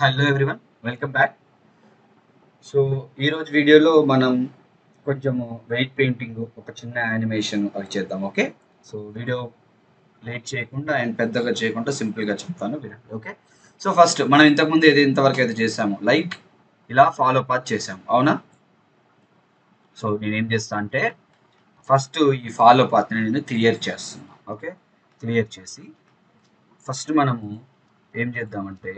Hello everyone, welcome back. So ఈరోజు వీడియోలో మనం కొంచెము వెయిట్ పెయింటింగ్, ఒక చిన్న యానిమేషన్ అవి చేద్దాం. ఓకే, సో వీడియో లేట్ చేయకుండా అండ్ పెద్దగా చేయకుండా సింపుల్గా చెప్తాను వినండి. ఓకే, సో ఫస్ట్ మనం ఇంతకుముందు ఇంతవరకు అయితే చేసాము, లైక్ ఇలా ఫాలో పాత్ చేసాము, అవునా? సో నేనేం చేస్తా అంటే ఫస్ట్ ఈ ఫాలో పాత్ని నేను క్లియర్ చేస్తున్నా. ఓకే, క్లియర్ చేసి ఫస్ట్ మనము ఏం చేద్దామంటే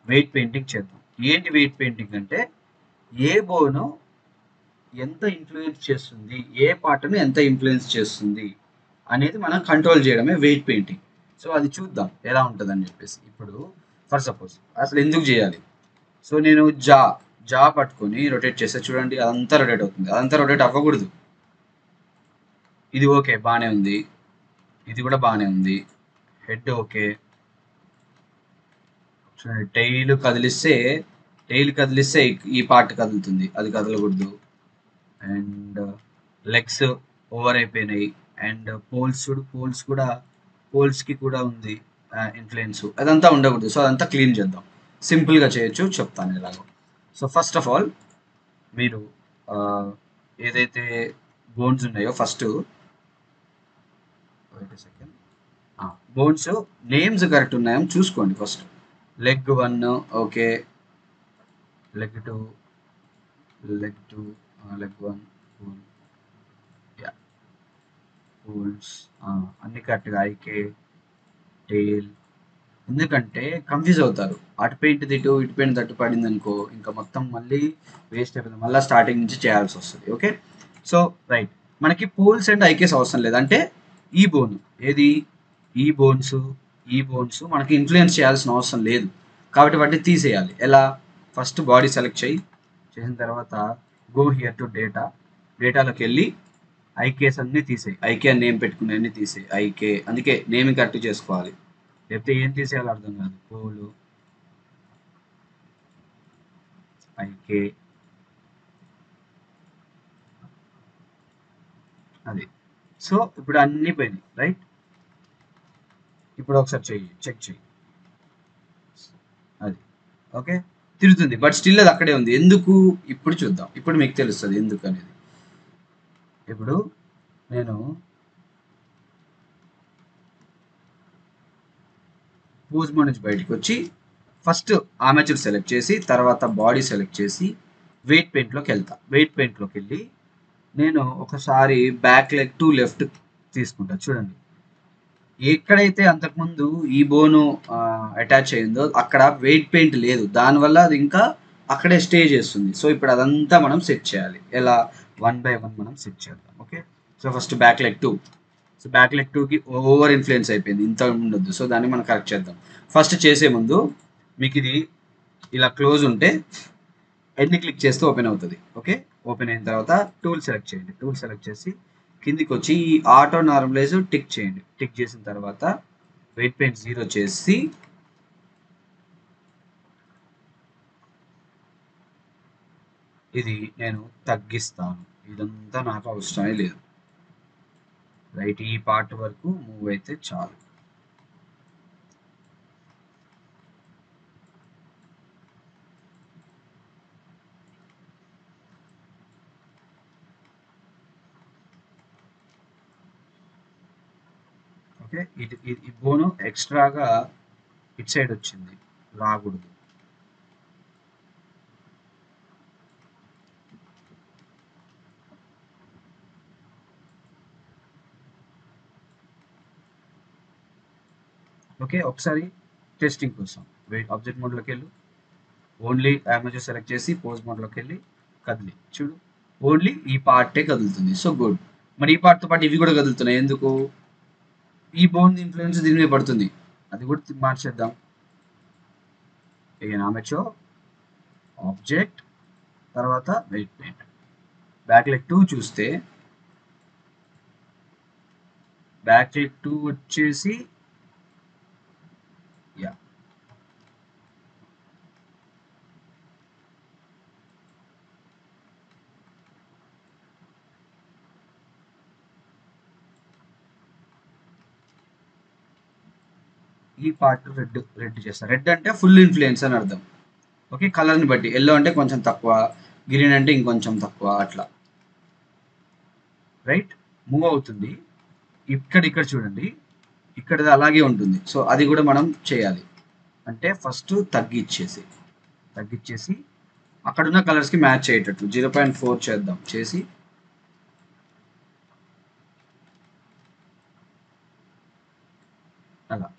వెయిట్ పెయింటింగ్ చేద్దాం. ఏంటి వెయిట్ పెయింటింగ్ అంటే ఏ బోను ఎంత ఇన్ఫ్లుయెన్స్ చేస్తుంది, ఏ పార్ట్‌ని ఎంత ఇన్ఫ్లుయెన్స్ చేస్తుంది అనేది మనం కంట్రోల్ చేయడమే వెయిట్ పెయింటింగ్. సో అది చూద్దాం ఎలా ఉంటదని చెప్పేసి. ఇప్పుడు ఫర్ సపోజ్ అసలు ఎందుకు చేయాలి? సో నేను జా పట్టుకొని రొటేట్ చేస్తే చూడండి, అదంతా రొటేట్ అవుతుంది. అదంతా రొటేట్ అవ్వకూడదు. ఇది ఓకే, బానే ఉంది. ఇది కూడా బానే ఉంది. Head okay. చూడండి, టెయిల్ కదిలిస్తే ఈ పార్ట్ కదులుతుంది, అది కదలకూడదు. అండ్ లెగ్స్ ఓవర్ అయిపోయినాయి. అండ్ పోల్స్కి కూడా ఉంది ఇన్ఫ్లుయెన్స్. అదంతా ఉండకూడదు. సో అదంతా క్లీన్ చేద్దాం. సింపుల్గా చేయొచ్చు, చెప్తాను ఎలాగో. సో ఫస్ట్ ఆఫ్ ఆల్ మీరు ఆ, ఏదైతే బోన్స్ ఉన్నాయో first second bones names correct ఉన్నాయో చూసుకోండి first. Leg 1 okay, leg 2, leg 2, leg 1, poles అన్ని కరెక్ట్గా. IK, tail. ఎందుకంటే కన్ఫ్యూజ్ అవుతారు. అటు పెయింట్ ఇటు పెయింట్ తట్టు పడింది అనుకో, ఇంకా మొత్తం మళ్ళీ వేస్ట్ అయిపోతుంది. మళ్ళీ స్టార్టింగ్ నుంచి చేయాల్సి వస్తుంది. Okay, so right. మనకి పోల్స్ అండ్ ఐకేస్ అవసరం లేదు. అంటే ఈ బోన్ ఏది, ఈ బోన్స్ ఈ బోన్స్ మనకి ఇన్ఫ్లుయెన్స్ చేయాల్సిన అవసరం లేదు. కాబట్టి వాటిని తీసేయాలి. ఎలా? ఫస్ట్ బాడీ సెలెక్ట్ చేసిన తర్వాత గో హియర్ టు డేటాలోకి వెళ్ళి ఐకేస్ అన్ని తీసేయి. ఐకే అని నేమ్ పెట్టుకునే అన్ని తీసేయి. ఐకే, అందుకే నేమ్ కరెక్ట్ చేసుకోవాలి. లేకపోతే ఏం తీసేయాలో అర్థం కాదు. పోలు, ఐకే, అది. సో ఇప్పుడు అన్ని పోయినాయి, రైట్? ఇప్పుడు ఒకసారి చెక్ చెయ్యి. అది ఓకే, తిరుగుతుంది బట్ స్టిల్ అది అక్కడే ఉంది. ఎందుకు? ఇప్పుడు చూద్దాం. ఇప్పుడు మీకు తెలుస్తుంది ఎందుకు అనేది. ఇప్పుడు నేను పోజ్ మోడ్ నుంచి బయటకు వచ్చి ఫస్ట్ ఆమెచూర్ సెలెక్ట్ చేసి తర్వాత బాడీ సెలెక్ట్ చేసి వెయిట్ పెయింట్లోకి వెళ్తా. వెయిట్ పెయింట్లోకి వెళ్ళి నేను ఒకసారి బ్యాక్ లెగ్ టు లెఫ్ట్ తీసుకుంటా. చూడండి, ఎక్కడైతే అంతకుముందు ఈ బోను అటాచ్ అయిందో అక్కడ వెయిట్ పెయింట్ లేదు. దానివల్ల అది ఇంకా అక్కడే స్టే చేస్తుంది. సో ఇప్పుడు అదంతా మనం సెట్ చేయాలి. ఎలా? 1 బై 1 మనం సెట్ చేద్దాం. Okay, so first back leg 2. So back leg 2కి ఓవర్ ఇన్ఫ్లుయెన్స్ అయిపోయింది, ఇంత ఉండొద్దు. సో దాన్ని మనం కరెక్ట్ చేద్దాం. ఫస్ట్ చేసే ముందు మీకు ఇది ఇలా క్లోజ్ ఉంటే ఎన్ని క్లిక్ చేస్తే ఓపెన్ అవుతుంది. ఓకే, ఓపెన్ అయిన తర్వాత టూల్ సెలెక్ట్ చేయండి. టూల్ సెలెక్ట్ చేసి కిందికి వచ్చి ఈ ఆటో నార్మలైజ్ టిక్ చేయండి. టిక్ చేసిన తర్వాత వెయిట్ పెయింట్ 0 చేసి ఇది నేను తగ్గిస్తాను. ఇదంతా నాకు అవసరమే లేదు. రైట్, ఈ పార్ట్ వరకు మూవ్ అయితే చాలు. ఓకే, ఈ బోను ఎక్స్ట్రాగా ఇట్ సైడ్ వచ్చింది, రాకూడదు. ఓకే, ఒకసారి టెస్టింగ్ కోసం వెయిట్ ఆబ్జెక్ట్ మోడ్లోకి వెళ్ళు. ఓన్లీ అమెజర్ సెలెక్ట్ చేసి పోజ్ మోడ్లోకి వెళ్ళి కదిలి చూడు, ఓన్లీ ఈ పార్టే కదులుతుంది. So good. మరి ఈ పార్ట్తో పాటు ఇవి కూడా కదులుతున్నాయి. ఎందుకు? ఈ బోన్ ఇన్ఫ్లుయెన్స్ దీని మీద పడుతుంది. అది కూడా మార్చేద్దాం. అగైన్ అమెచర్, ఆబ్జెక్ట్, తర్వాత వెయిట్ పెయింట్. బ్యాక్ లెగ్ 2 చూస్తే బ్యాక్ లెగ్ 2 వచ్చేసి యా, ఈ పార్ట్ రెడ్ చేస్తా. రెడ్ అంటే ఫుల్ ఇన్ఫ్లుయెన్స్ అని అర్థం. ఓకే, కలర్ని బట్టి ఎల్లో అంటే కొంచెం తక్కువ, గ్రీన్ అంటే ఇంకొంచెం తక్కువ అట్లా. రైట్, మూవ్ అవుతుంది. ఇక్కడ చూడండి, ఇక్కడది అలాగే ఉంటుంది. సో అది కూడా మనం చేయాలి. అంటే ఫస్ట్ తగ్గించేసి అక్కడున్న కలర్స్కి మ్యాచ్ అయ్యేటట్టు 0.4 చేద్దాం. చేసి అలా.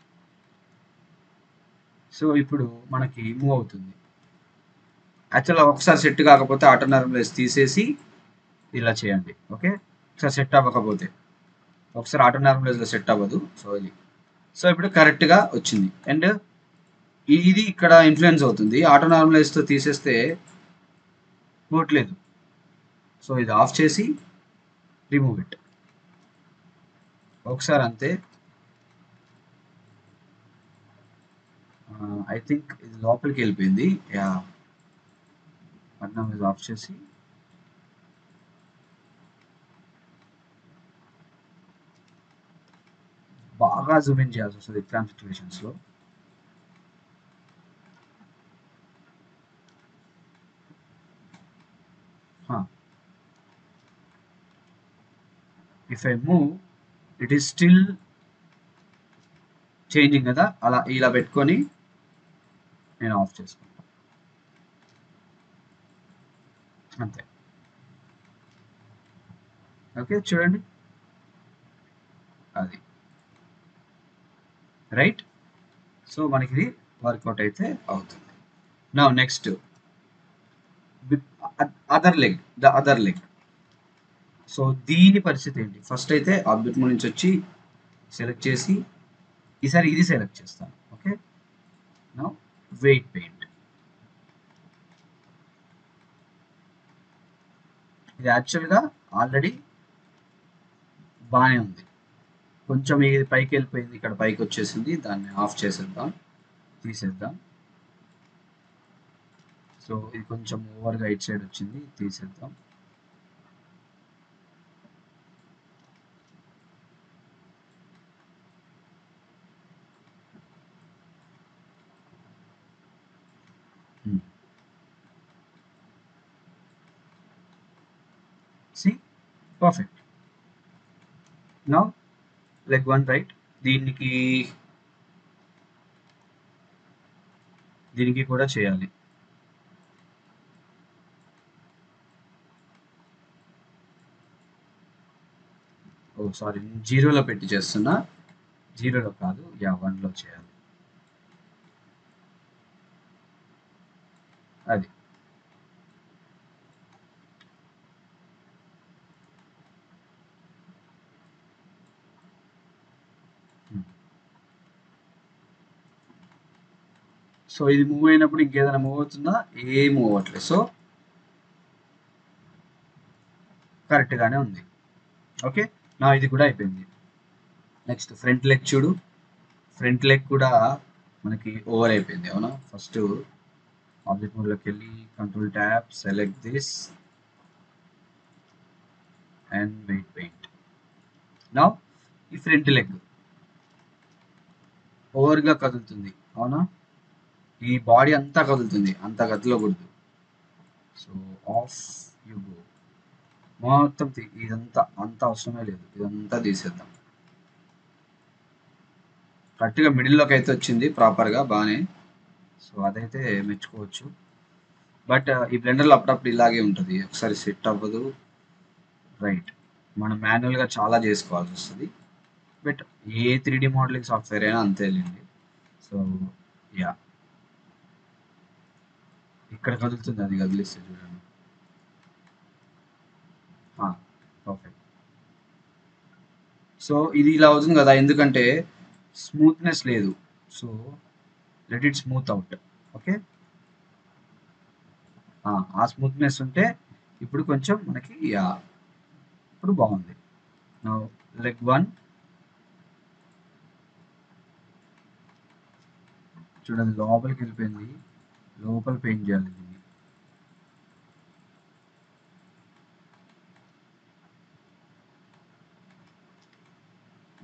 సో ఇప్పుడు మనకి మూవ్ అవుతుంది. యాక్చువల్గా ఒకసారి సెట్ కాకపోతే ఆటో నార్మలైజ్ తీసేసి ఇలా చేయండి. ఓకే, ఒకసారి సెట్ అవ్వకపోతే, ఒకసారి ఆటో నార్మలైజ్లో సెట్ అవ్వదు. సో ఇది, సో ఇప్పుడు కరెక్ట్గా వచ్చింది. అండ్ ఇది ఇక్కడ ఇన్ఫ్లుయెన్స్ అవుతుంది. ఆటో నార్మలైజ్తో తీసేస్తే పోవట్లేదు. సో ఇది ఆఫ్ చేసి రిమూవ్ ఇట్ ఒకసారి అంతే. ఐ థింక్ ఇది లోపలికి వెళ్ళిపోయింది. యా, బటన్ ఇది ఆఫ్ చేసి బాగా జూమ్ ఇన్ చేయాల్సి వస్తుంది ఇట్లాంటి సిచ్యువేషన్స్లో. If I move it is still changing కదా, అలా ఇలా పెట్టుకొని నేను ఆఫ్ చేసుకుంటాను అంతే. ఓకే, చూడండి అది రైట్. సో మనకి ఇది వర్కౌట్ అయితే అవుతుంది. నా నెక్స్ట్ అదర్ లెగ్. సో దీని పరిస్థితి ఏంటి? ఫస్ట్ అయితే ఆబ్జెక్ట్ నుంచి వచ్చి సెలెక్ట్ చేసి ఈసారి ఇది సెలెక్ట్ చేస్తాను. ఓకే, నా వెయిట్ పెయింట్. ఇది యాక్చువల్గా ఆల్రెడీ బాగానే ఉంది. కొంచెం ఇది పైకి వెళ్ళిపోయింది, ఇక్కడ పైకి వచ్చేసింది. దాన్ని ఆఫ్ చేసేద్దాం, తీసేద్దాం. సో ఇది కొంచెం ఓవర్గా ఇట్ సైడ్ వచ్చింది, తీసేద్దాం. See, perfect. Now leg one right. దీనికి కూడా చేయాలి. ఓ సారీ, జీరోలో పెట్టి చేస్తున్నా. జీరోలో కాదు, యా 1లో చేయాలి. అది సో ఇది మూవ్ అయినప్పుడు ఇంకేదైనా మూవ్ అవుతుందా? ఏం మూవ్ అవ్వట్లేదు. సో కరెక్ట్గానే ఉంది. ఓకే, నా ఇది కూడా అయిపోయింది. నెక్స్ట్ ఫ్రంట్ లెగ్ చూడు. ఫ్రంట్ లెగ్ కూడా మనకి ఓవర్ అయిపోయింది, అవునా? ఫస్ట్ ఆబ్జెక్ట్ మోడ్లోకి వెళ్ళి control tab, select this and weight paint. నా ఈ ఫ్రంట్ లెగ్ ఓవర్గా కదులుతుంది, అవునా? ఈ బాడీ అంతా కదులుతుంది, అంత కదలకూడదు. So off you go. మొత్తం ఇదంతా అంత అవసరమే లేదు, ఇదంతా తీసేద్దాం. కరెక్ట్గా మిడిల్లోకి అయితే వచ్చింది ప్రాపర్గా, బాగానే. సో అదైతే మెచ్చుకోవచ్చు. బట్ ఈ బ్లెండర్లో అప్పుడప్పుడు ఇలాగే ఉంటుంది, ఒకసారి సెట్ అవ్వదు. రైట్, మనం మాన్యువల్గా చాలా చేసుకోవాల్సి వస్తుంది. But A 3D modelling software అయినా అంతేలేండి. సో యా, ఇక్కడ కదులుతుంది, అది కదిలిస్తే చూడండి. పర్ఫెక్ట్. సో ఇది ఇలా అవుతుంది కదా, ఎందుకంటే స్మూత్నెస్ లేదు. So let it smooth out. Okay, ఆ స్మూత్నెస్ ఉంటే ఇప్పుడు కొంచెం మనకి యా, ఇప్పుడు బాగుంది. లెగ్ వన్ చూడండి, లోపలికి వెళ్ళిపోయింది. లోపల పెయింట్ చేయాలి దీన్ని.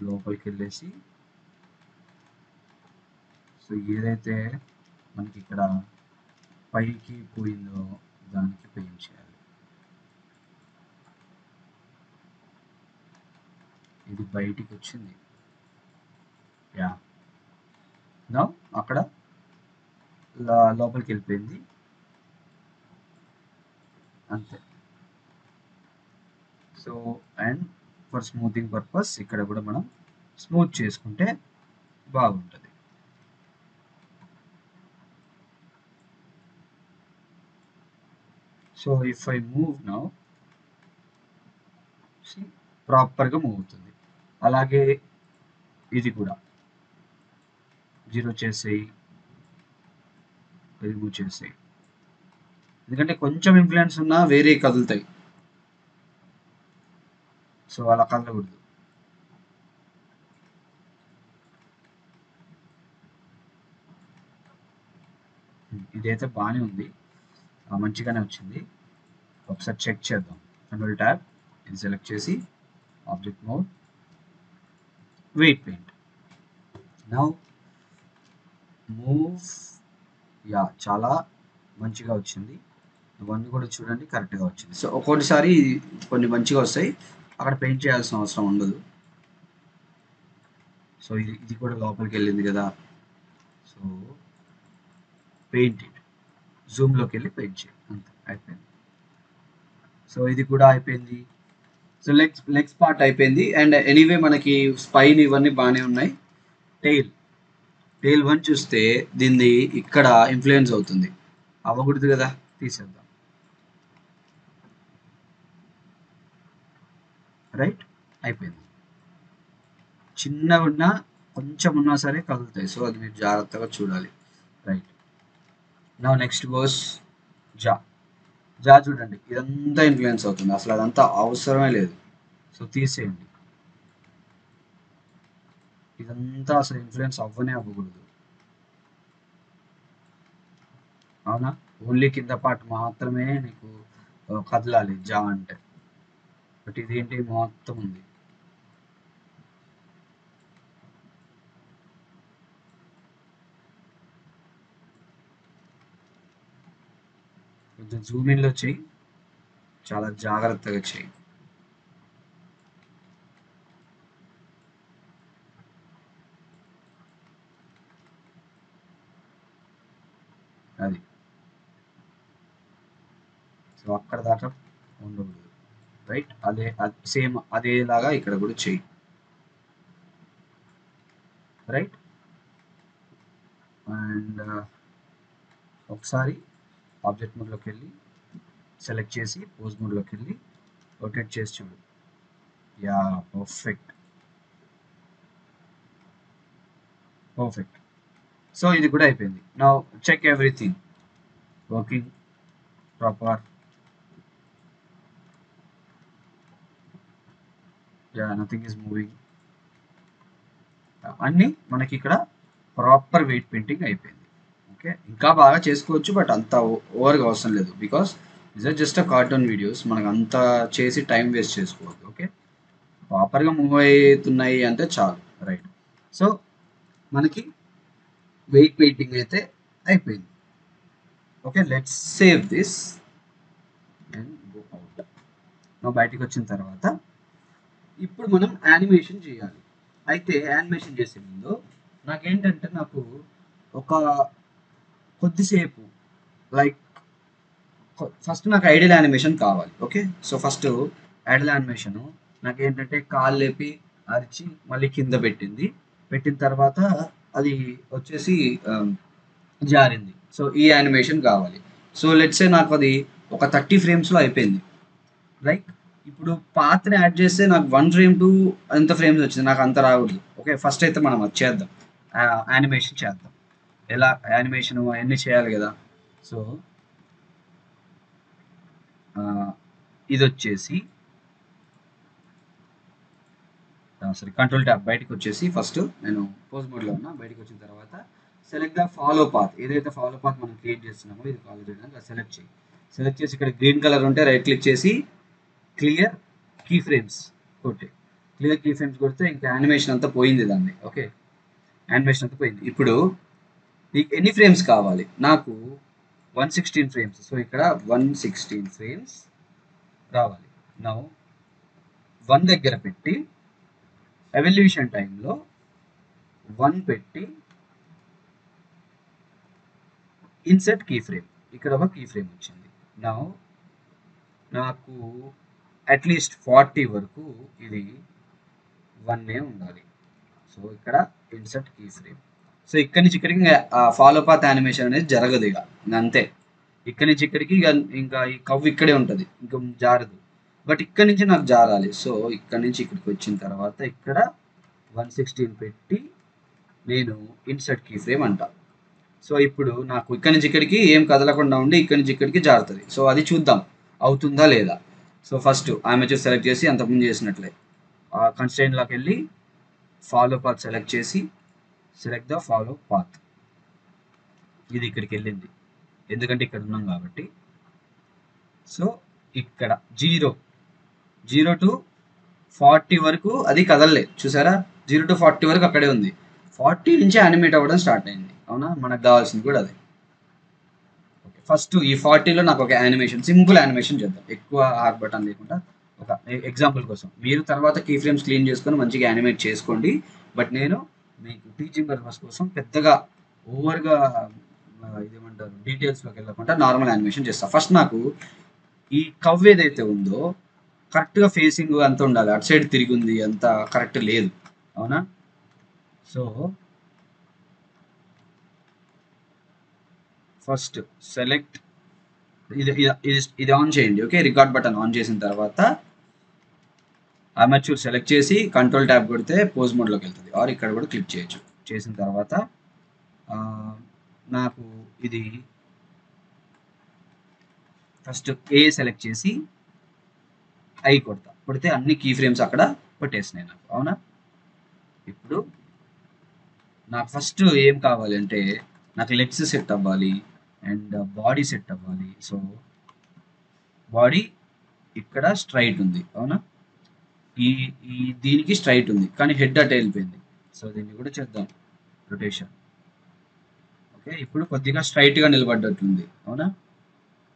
లోపలికి వెళ్ళేసి సో ఏదైతే మనకి ఇక్కడ పైకి పోయిందో దానికి పెయింట్ చేయాలి. ఇది బయటికి వచ్చింది. యా నౌ అక్కడ లోపలికి వెళ్ళిపోయింది అంతే. So and for smoothing purpose ఇక్కడ కూడా మనం స్మూత్ చేసుకుంటే బాగుంటుంది. So if I move now ప్రాపర్గా మూవ్ అవుతుంది. అలాగే ఇది కూడా జీరో చేసేయి, రిమూవ్ చేసేయి, ఎందుకంటే కొంచెం ఇన్ఫ్లుయెన్స్ ఉన్నా వేరే కదులుతాయి. సో అలా కదలకూడదు. ఇదైతే బాగానే ఉంది, మంచిగానే వచ్చింది. ఒకసారి చెక్ చేద్దాం. కంట్రోల్ ట్యాబ్ ఇది సెలెక్ట్ చేసి object mode, weight paint. Now move. Yeah చాలా మంచిగా వచ్చింది. ఇవన్నీ కూడా చూడండి కరెక్ట్గా వచ్చింది. సో ఒక్కొక్కసారి కొన్ని మంచిగా వస్తాయి, అక్కడ పెయింట్ చేయాల్సిన అవసరం ఉండదు. సో ఇది కూడా లోపలికి వెళ్ళింది కదా, సో పెయింట్ ఇట్, జూమ్లోకి వెళ్ళి పెయింట్ చేయి అంతే, అయిపోయింది. సో ఇది కూడా అయిపోయింది. సో లెగ్స్ పార్ట్ అయిపోయింది. అండ్ ఎనీవే మనకి స్పైన్ ఇవన్నీ బాగానే ఉన్నాయి. టెయిల్ వన్ చూస్తే దీన్ని ఇక్కడ ఇన్ఫ్లుయెన్స్ అవుతుంది, అవ్వకూడదు కదా, తీసేద్దాం. రైట్, అయిపోయింది. చిన్నగా ఉన్నా కొంచెం ఉన్నా సరే కదులుతాయి, సో అది మీరు జాగ్రత్తగా చూడాలి. రైట్, నా నెక్స్ట్ గోస్ జా చూడండి, ఇదంతా ఇన్ఫ్లుయెన్స్ అవుతుంది, అసలు అదంతా అవసరమే లేదు. సో తీసేయండి, ఇదంతా అసలు ఇన్ఫ్లుయెన్స్ అవ్వకూడదు, అవునా? ఓన్లీ కింద పార్ట్ మాత్రమే నీకు కదలాలి జా అంటే. బట్ ఇదేంటి మొత్తం ఉంది. కొంచెం జూమ్ ఇన్లో చెయ్యి, చాలా జాగ్రత్తగా చెయ్యి. అది సో అక్కడ దాకా ఉండకూడదు. రైట్, అదే సేమ్ అదేలాగా ఇక్కడ కూడా చెయ్యి. రైట్, అండ్ ఒకసారి ఆబ్జెక్ట్ మోడ్లోకి వెళ్ళి సెలెక్ట్ చేసి పోజ్ మోడ్లోకి వెళ్ళి రొటేట్ చేసి చూడు. Yeah perfect. సో ఇది కూడా అయిపోయింది. Now check everything working proper. Yeah nothing is moving. అన్నీ మనకి ఇక్కడ ప్రాపర్ వెయిట్ పెయింటింగ్ అయిపోయింది. ఓకే, ఇంకా బాగా చేసుకోవచ్చు, బట్ అంత ఓవర్గా అవసరం లేదు, because is just a cartoon videos, మనకు అంత చేసి టైం వేస్ట్ చేసుకోవద్దు. ఓకే, ప్రాపర్గా మూవ్ అవుతున్నాయి అంటే చాలు. రైట్, సో మనకి వెయిట్ పెయింటింగ్ అయితే అయిపోయింది. Okay, let's save this and go out. నా బయటికి వచ్చిన తర్వాత ఇప్పుడు మనం యానిమేషన్ చేయాలి. అయితే యానిమేషన్ చేసే ముందు నాకేంటంటే నాకు ఒక కొద్దిసేపు లైక్ ఫస్ట్ నాకు ఐడియల్ యానిమేషన్ కావాలి. Okay, so first ideal animation నాకేంటంటే కాళ్ళు లేపి అరిచి మళ్ళీ కింద పెట్టిన తర్వాత అది వచ్చేసి జారింది. సో ఈ యానిమేషన్ కావాలి. సో లెట్సే నాకు అది ఒక 30 ఫ్రేమ్స్లో అయిపోయింది. లైక్ ఇప్పుడు పాత్రని యాడ్ చేస్తే నాకు 1 ఫ్రేమ్ టు ఎంత ఫ్రేమ్స్ వచ్చింది, నాకు అంత రాకూడదు. ఓకే, ఫస్ట్ అయితే మనం అది చేద్దాం, యానిమేషన్ చేద్దాం. ఎలా యానిమేషన్ అవన్నీ చేయాలి కదా. సో ఇది వచ్చేసి సరే, కంట్రోల్ ట్యాబ్ బయటకు వచ్చేసి ఫస్ట్ నేను పోజ్ మోడ్లో ఉన్నా, బయటకు వచ్చిన తర్వాత సెలెక్ట్ ద ఫాలో పాత్. ఏదైతే ఫాలో పాత్ మనం క్రియేట్ చేస్తున్నామో ఇది ఫాలో చేయడానికి అది సెలెక్ట్ చేసి ఇక్కడ గ్రీన్ కలర్ ఉంటే రైట్ క్లిక్ చేసి క్లియర్ కీ ఫ్రేమ్స్ కొడితే ఇంకా యానిమేషన్ అంతా పోయింది దాన్ని. ఓకే, యానిమేషన్ అంతా పోయింది. ఇప్పుడు నీకు ఎన్ని ఫ్రేమ్స్ కావాలి? నాకు 116 ఫ్రేమ్స్. సో ఇక్కడ 116 ఫ్రేమ్స్ రావాలి. నౌ 1 దగ్గర పెట్టి ఎవల్యూషన్ టైంలో 1 పెట్టి ఇన్సర్ట్ కీ ఫ్రేమ్. ఇక్కడ ఒక కీ ఫ్రేమ్ వచ్చింది. నౌ నాకు అట్లీస్ట్ 40 వరకు ఇది 1 ఉండాలి. సో ఇక్కడ ఇన్సర్ట్ కీ ఫ్రేమ్. సో ఇక్కడి నుంచి ఇక్కడికి ఫాలో పాత్ యానిమేషన్ అనేది జరగదు ఇక అంతే. ఇక్కడి నుంచి ఇక్కడికి ఇంకా ఈ కవ్ ఇక్కడే ఉంటుంది, ఇంకా జారదు. బట్ ఇక్కడి నుంచి నాకు జారాలి. సో ఇక్కడి నుంచి ఇక్కడికి వచ్చిన తర్వాత ఇక్కడ 116 పెట్టి నేను ఇన్సర్ట్ కీ ఫ్రేమ్ అంటా. సో ఇప్పుడు నాకు ఇక్కడి నుంచి ఇక్కడికి ఏం కదలకుండా ఉండి ఇక్కడి నుంచి ఇక్కడికి జారుతుంది. సో అది చూద్దాం అవుతుందా లేదా. సో ఫస్ట్ ఆర్మేచర్ సెలెక్ట్ చేసి అంతకుముందు చేసినట్లే కన్స్ట్రెయిన్లోకి వెళ్ళి ఫాలో పాత్ సెలెక్ట్ చేసి సెలెక్ట్ ద ఫాలో పాత్. ఇది ఇక్కడికి వెళ్ళింది ఎందుకంటే ఇక్కడ ఉన్నాం కాబట్టి. సో ఇక్కడ 0 to 40 వరకు అది కదలలేదు, చూసారా? 0 to 40 వరకు అక్కడే ఉంది. 40 నుంచి యానిమేట్ అవ్వడం స్టార్ట్ అయింది. అవునా, మనకు కావాల్సింది కూడా అదే. ఓకే, ఫస్ట్ ఈ 40లో నాకు ఒక యానిమేషన్, సింపుల్ యానిమేషన్ చేద్దాం, ఎక్కువ హార్డ్ బటన్ లేకుండా. ఒక ఎగ్జాంపుల్ కోసం మీరు తర్వాత కీ ఫ్రేమ్స్ క్లీన్ చేసుకొని మంచిగా యానిమేట్ చేసుకోండి. బట్ నేను మీకు టీచింగ్ పర్పస్ కోసం పెద్దగా ఓవర్గా ఇదేమంటారు డీటెయిల్స్లోకి వెళ్ళకుండా నార్మల్ యానిమేషన్ చేస్తాను. ఫస్ట్ నాకు ఈ కవ్ ఏదైతే ఉందో కరెక్ట్గా ఫేసింగ్ అంత ఉండాలి, అటు సైడ్ తిరిగి ఉంది అంత కరెక్ట్ లేదు. అవునా? సో ఫస్ట్ సెలెక్ట్ ఇది ఆన్ చేయండి. ఓకే, రికార్డ్ బటన్ ఆన్ చేసిన తర్వాత ఆర్మేచర్ సెలెక్ట్ చేసి కంట్రోల్ ట్యాబ్ కొడితే పోజ్ మోడ్లోకి వెళ్తుంది. ఆర్ ఇక్కడ కూడా క్లిక్ చేయొచ్చు. చేసిన తర్వాత నాకు ఇది ఫస్ట్ ఏ సెలెక్ట్ చేసి ఐ కొడితే అన్ని కీ ఫ్రేమ్స్ అక్కడ పెట్టేసినాయి నాకు. అవునా? ఇప్పుడు నాకు ఫస్ట్ ఏం కావాలి అంటే నాకు లెగ్స్ సెట్ అవ్వాలి అండ్ బాడీ సెట్ అవ్వాలి. సో బాడీ ఇక్కడ స్ట్రైట్ ఉంది. అవునా? ఈ దీనికి స్ట్రైట్ ఉంది కానీ హెడ్ అటు వెళ్ళిపోయింది. సో దీన్ని కూడా చేద్దాం రొటేషన్. ఓకే, ఇప్పుడు కొద్దిగా స్ట్రైట్గా నిలబడ్డట్టుంది. అవునా?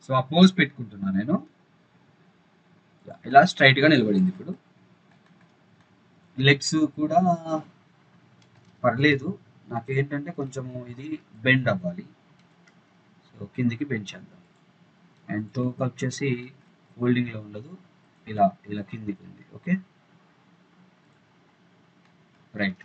సో ఆ పోజ్ పెట్టుకుంటున్నా నేను, ఇలా స్ట్రైట్గా నిలబడింది. ఇప్పుడు లెగ్స్ కూడా పర్లేదు, నాకేంటంటే కొంచెము ఇది బెండ్ అవ్వాలి. సో కిందికి బెండ్ చేద్దాం. అండ్ తోక వచ్చేసి హోల్డింగ్లో ఉండదు, ఇలా కిందికి ఉంది. Okay, right.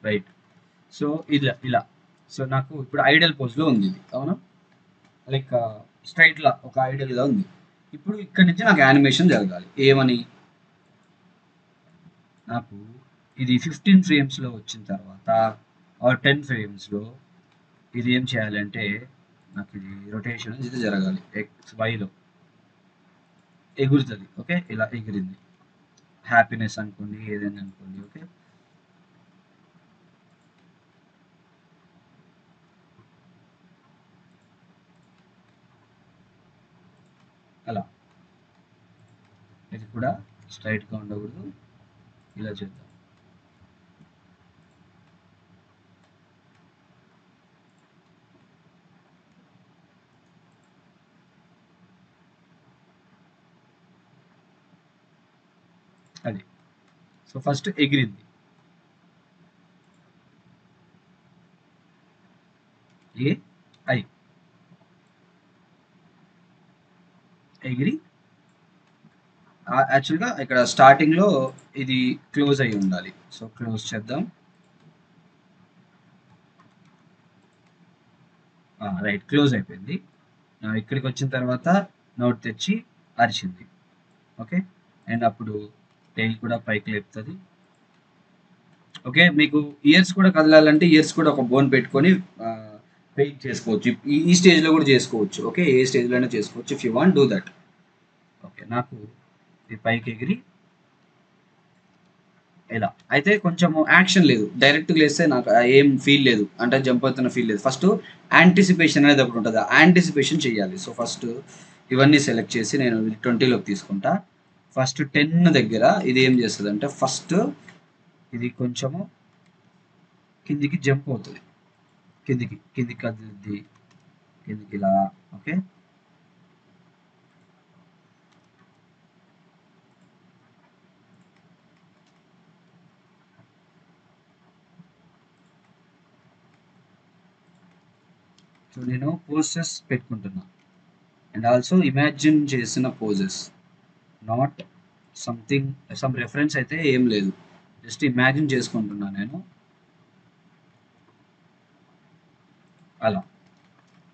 రైట్. సో ఇలా సో నాకు ఇప్పుడు ఐడల్ పోజ్లో ఉంది ఇది. అవునా? లైక్ స్ట్రైట్లా ఒక ఐడల్గా ఉంది. ఇప్పుడు ఇక్కడి నుంచి నాకు యానిమేషన్ జరగాలి. ఏమని, నాకు ఇది 15 ఫ్రేమ్స్లో వచ్చిన తర్వాత ఆర్ 10 ఫ్రేమ్స్లో ఇది ఏం చేయాలంటే నాకు ఇది రొటేషన్ ఇది జరగాలి. ఎక్స్ వైలో ఎగురుతుంది. ఓకే, ఇలా ఎగిరింది. హ్యాపీనెస్ అనుకోండి, ఏదైనా అనుకోండి. ఓకే, అలా. ఇది కూడా స్ట్రైట్గా ఉండకూడదు, ఇలా చేద్దాం. అది. సో ఫస్ట్ ఎగిరింది, ఐ ఎగిరి యాక్చువల్గా ఇక్కడ స్టార్టింగ్లో ఇది క్లోజ్ అయి ఉండాలి. సో క్లోజ్ చేద్దాం. రైట్, క్లోజ్ అయిపోయింది. ఇక్కడికి వచ్చిన తర్వాత నోట్ తెచ్చి అరిచింది. ఓకే, అండ్ అప్పుడు టైల్ కూడా పైకి లేపుతుంది. ఓకే, మీకు ఇయర్స్ కూడా కదలాలంటే ఇయర్స్ కూడా ఒక బోన్ పెట్టుకొని పెయింట్ చేసుకోవచ్చు. ఈ స్టేజ్లో కూడా చేసుకోవచ్చు. ఓకే, ఏ స్టేజ్లో అయినా చేసుకోవచ్చు if you want do that. Okay, నాకు ఇది పైకి ఎగిరి ఇలా అయితే కొంచెము యాక్షన్ లేదు, డైరెక్ట్గా లేస్తే నాకు ఏం ఫీల్ లేదు, అంటే జంప్ అవుతున్న ఫీల్ లేదు. ఫస్ట్ యాంటిసిపేషన్ అనేది ఒకటి ఉంటుంది, యాంటిసిపేషన్ చేయాలి. సో ఫస్ట్ ఇవన్నీ సెలెక్ట్ చేసి నేను 20లోకి తీసుకుంటా. ఫస్ట్ 10 దగ్గర ఇది ఏం చేస్తుంది అంటే ఫస్ట్ ఇది కొంచెము కిందికి జంప్ అవుతుంది, కిందికి కదులుద్ది, కిందికి ఇలా. ఓకే, సో నేను పోస్టర్స్ పెట్టుకుంటున్నా అండ్ ఆల్సో ఇమాజిన్ చేసిన పోజెస్, నాట్ సమ్ రెఫరెన్స్ అయితే ఏం లేదు, జస్ట్ ఇమాజిన్ చేసుకుంటున్నా నేను. అలా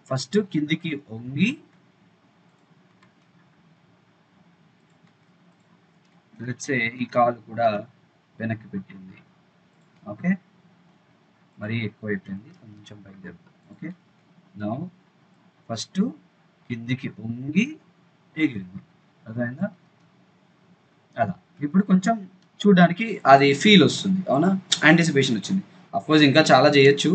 ఫస్ట్ కిందికి వంగి లెట్సే ఈ కాలు కూడా వెనక్కి పెట్టింది. ఓకే, మరీ ఎక్కువ అయిపోయింది, కొంచెం పైకి జరుపుతాం. ఓకే, నా ఫస్ట్ కిందికి వంగి ఎగిరింది, అర్థమైందా? అలా ఇప్పుడు కొంచెం చూడడానికి అది ఫీల్ వస్తుంది, అవునా, యాంటిసిపేషన్ వచ్చింది. అఫ్కోర్స్ ఇంకా చాలా చేయొచ్చు.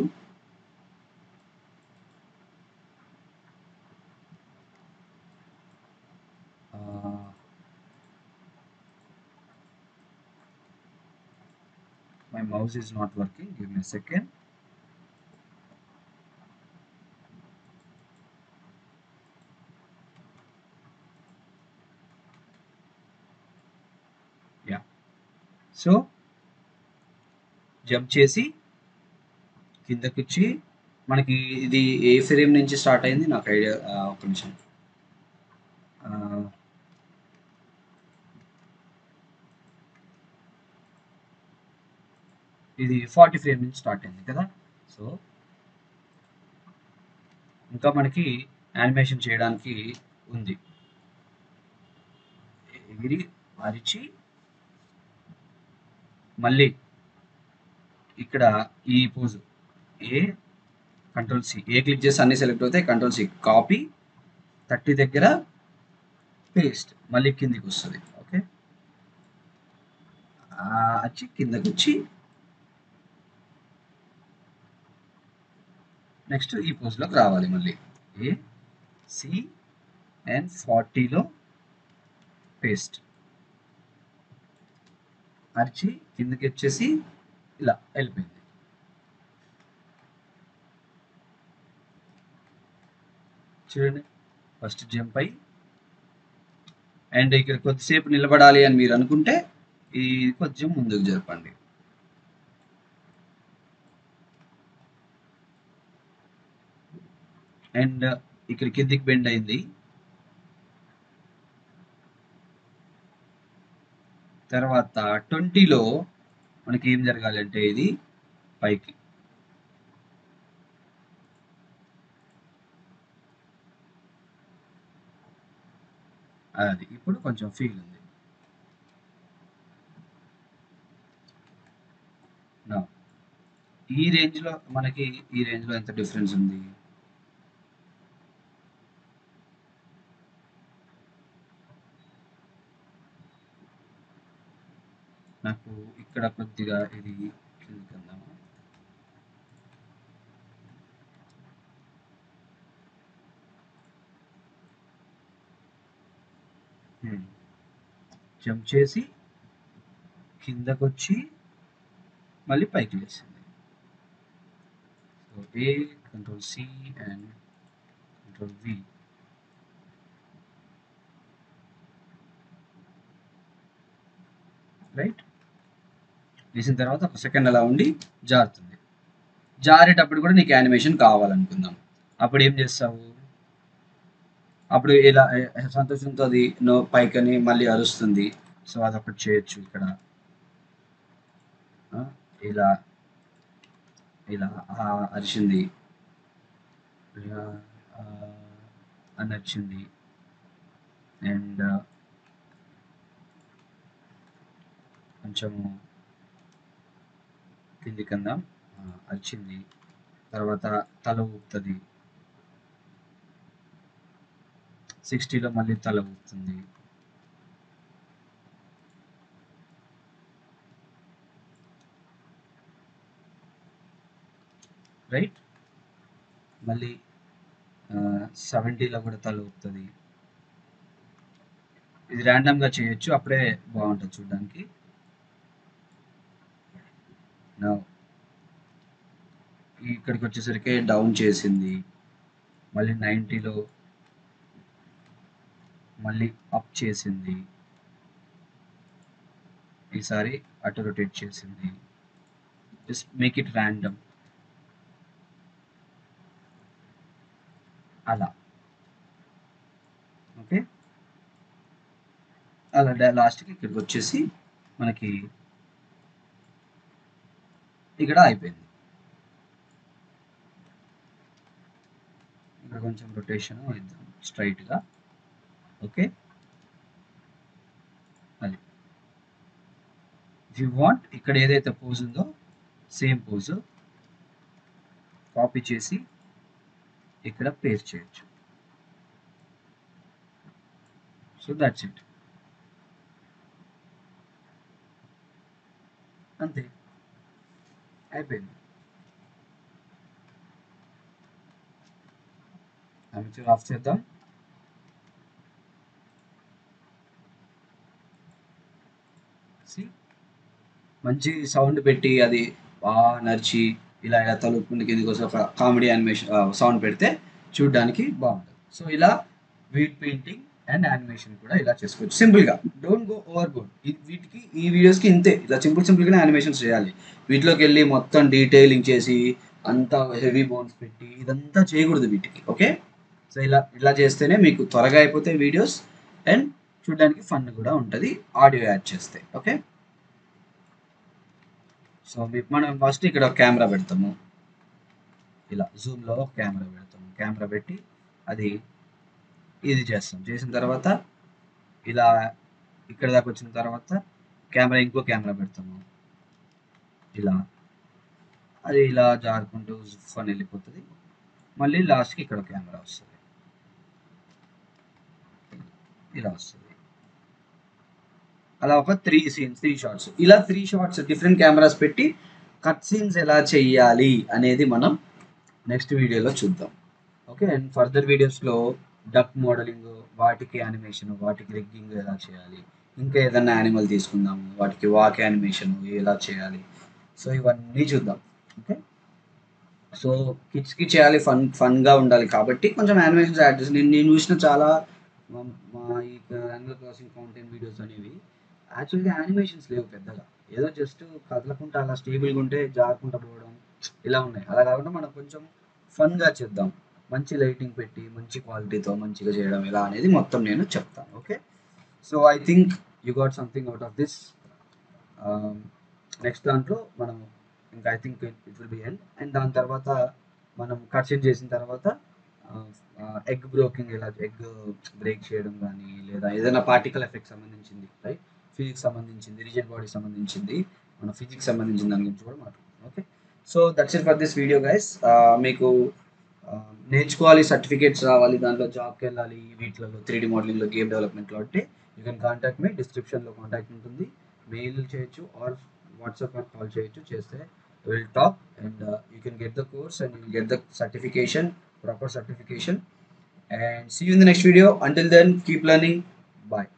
My mouse is not working, give me second. Yeah, so jump చేసి కిందకి వచ్చి మనకి ఇది ఏ ఫ్రేమ్ నుంచి స్టార్ట్ అయింది నాకు ఐడియా, ఒక నిమిషం. ఇది 40 ఫ్రేమ్ నుంచి స్టార్ట్ అయింది కదా. సో ఇంకా మనకి యానిమేషన్ చేయడానికి ఉంది. ఎగిరి అరిచి మళ్ళీ ఇక్కడ ఈ పోజు ఏ కంట్రోల్ సి, ఏ క్లిక్ చేసి అన్ని సెలెక్ట్ అవుతాయి, కంట్రోల్ సి కాపీ, 30 దగ్గర పేస్ట్, మళ్ళీ కిందికి వస్తుంది. ఓకే, వచ్చి కిందకి వచ్చి నెక్స్ట్ ఈ పోజ్లోకి రావాలి. మళ్ళీ ఏ సి అండ్ 40లో పేస్ట్, అరిచి కిందకి వచ్చేసి ఇలా వెళ్ళిపోయింది. చూడండి, ఫస్ట్ జంప్ అయ్యి అండ్ ఇక్కడ కొద్దిసేపు నిలబడాలి అని మీరు అనుకుంటే ఈ కొంచెం ముందుకు జరపండి. అండ్ ఇక్కడ కిందికి బెండ్ అయింది. తర్వాత 20లో మనకి ఏం జరగాలి అంటే ఇది పైకి, అది ఇప్పుడు కొంచెం ఫీల్ ఉంది. ఈ రేంజ్లో మనకి ఈ రేంజ్లో ఎంత డిఫరెన్స్ ఉంది? నాకు ఇక్కడ కొద్దిగా ఇది కిందకందాము. జంప్ చేసి కిందకొచ్చి మళ్ళీ పైకి లేసింది. So A control C and control V, right. వేసిన తర్వాత ఒక సెకండ్ అలా ఉండి జారుతుంది. జారేటప్పుడు కూడా నీకు యానిమేషన్ కావాలనుకుందాం, అప్పుడు ఏం చేస్తావు? అప్పుడు ఇలా సంతోషంతో అది పైకని మళ్ళీ అరుస్తుంది. సో అదొకటి చేయొచ్చు. ఇక్కడ ఇలా ఇలా అరిచింది అని వచ్చింది. అండ్ కొంచెము కింది కింద అరిచింది, తర్వాత తల ఊపుతుంది, 60లో మళ్ళీ తల ఊపుతుంది. రైట్, మళ్ళీ 70లో కూడా తల ఊపుతుంది. ఇది ర్యాండమ్గా చేయొచ్చు, అప్పుడే బాగుంటుంది చూడడానికి. ఇక్కడికి వచ్చేసరికి డౌన్ చేసింది, మళ్ళీ 90లో మళ్ళీ అప్ చేసింది, ఈసారి అటు రొటేట్ చేసింది. జస్ట్ మేక్ ఇట్ ర్యాండమ్ అలా. ఓకే, అలా లాస్ట్కి ఇక్కడికి వచ్చేసి మనకి ఇక్కడ అయిపోయింది. ఇక్కడ కొంచెం రొటేషన్ ఇద్దాం స్ట్రైట్గా. ఓకే, అది ఇఫ్ యూ వాంట్ ఇక్కడ ఏదైతే పోజ్ ఉందో సేమ్ పోజ్ కాపీ చేసి ఇక్కడ పేస్ట్ చేయొచ్చు. సో దట్స్ ఇట్, అంతే అయిపోయింది. అమిచర్ ఆఫ్ చేద్దాం. మంచి సౌండ్ పెట్టి అది బాగా నడిచి ఇలా ఇలా తలుపుకుంటే కిందికి వస్తే ఒక కామెడీ యానిమేషన్ సౌండ్ పెడితే చూడడానికి బాగుంటుంది. సో ఇలా వీట్ పెయింటింగ్ అండ్ యానిమేషన్ కూడా ఇలా చేసుకోవచ్చు సింపుల్గా. Don't go over board. వీటికి ఈ వీడియోస్కి ఇంతే, ఇలా సింపుల్గానే యానిమేషన్స్ చేయాలి. వీటిలోకి వెళ్ళి మొత్తం డీటెయిలింగ్ చేసి అంతా హెవీ బోన్స్ పెట్టి ఇదంతా చేయకూడదు వీటికి. ఓకే, సో ఇలా చేస్తేనే మీకు త్వరగా అయిపోతాయి వీడియోస్ అండ్ చూడడానికి ఫన్ కూడా ఉంటుంది ఆడియో యాడ్ చేస్తే. ఓకే, సో మనం ఫస్ట్ ఇక్కడ ఒక కెమెరా పెడతాము, ఇలా జూమ్లో ఒక కెమెరా పెడతాము. కెమెరా పెట్టి అది ఇది చేసిన తర్వాత ఇలా ఇక్కడ దాకా వచ్చిన తర్వాత ఇంకో కెమెరా పెడతాము. ఇలా అది ఇలా జారుకుంటూ ఫన్ వెళ్ళిపోతుంది. మళ్ళీ లాస్ట్కి ఇక్కడ కెమెరా వస్తుంది, ఇలా వస్తుంది. అలా ఒక 3 షార్ట్స్, ఇలా 3 షార్ట్స్ డిఫరెంట్ కెమెరాస్ పెట్టి కట్ సీన్స్ ఎలా చెయ్యాలి అనేది మనం నెక్స్ట్ వీడియోలో చూద్దాం. ఓకే, అండ్ ఫర్దర్ వీడియోస్లో డక్ మోడలింగ్, వాటికి యానిమేషన్, వాటికి రిగ్గింగ్ ఎలా చేయాలి, ఇంకా ఏదన్నా యానిమల్ తీసుకుందాము వాటికి వాక్ యానిమేషన్ ఎలా చేయాలి, సో ఇవన్నీ చూద్దాం. ఓకే, సో కిడ్స్కి చేయాలి, ఫన్గా ఉండాలి కాబట్టి కొంచెం యానిమేషన్స్ యాడ్ చేసి నేను చూసిన చాలా మా ఈ యానిమల్ క్రాసింగ్ కాంటెంట్ వీడియోస్ అనేవి యాక్చువల్గా యానిమేషన్స్ లేవు పెద్దగా, ఏదో జస్ట్ కదలకుండా అలా స్టేబుల్గా ఉంటే జారుకుంటా పోవడం ఇలా ఉన్నాయి. అలా కాకుండా మనం కొంచెం ఫన్గా చేద్దాం, మంచి లైటింగ్ పెట్టి మంచి క్వాలిటీతో మంచిగా చేయడం ఎలా అనేది మొత్తం నేను చెప్తాను. Okay, so I think you got something out of this. Next దాంట్లో మనం ఇంకా I think it will be end. And దాని తర్వాత మనం కట్ సీన్ చేసిన తర్వాత ఎగ్ బ్రోకింగ్, ఎలా ఎగ్ బ్రేక్ చేయడం కానీ, లేదా ఏదైనా పార్టికల్ ఎఫెక్ట్ సంబంధించింది, రైట్, ఫిజిక్స్ సంబంధించింది, రిజిడ్ బాడీ సంబంధించింది, మన ఫిజిక్స్ సంబంధించిన దాని గురించి కూడా మాట్లాడుతాం. Okay, so that's it for this video guys. మీకు నేర్చుకోవాలి, సర్టిఫికేట్స్ రావాలి, దాంట్లో జాబ్కి వెళ్ళాలి, వీటిలలో 3D మోడలింగ్లో, గేమ్ డెవలప్మెంట్లో అంటే యూ కెన్ కాంటాక్ట్ మీ. డిస్క్రిప్షన్లో కాంటాక్ట్ ఉంటుంది, మెయిల్ చేయొచ్చు ఆర్ వాట్సాప్ అని కాల్ చేయొచ్చు. చేస్తే will talk and you can get the course and you get the certification, proper certification, and see you in the next video. Until then, keep learning. Bye.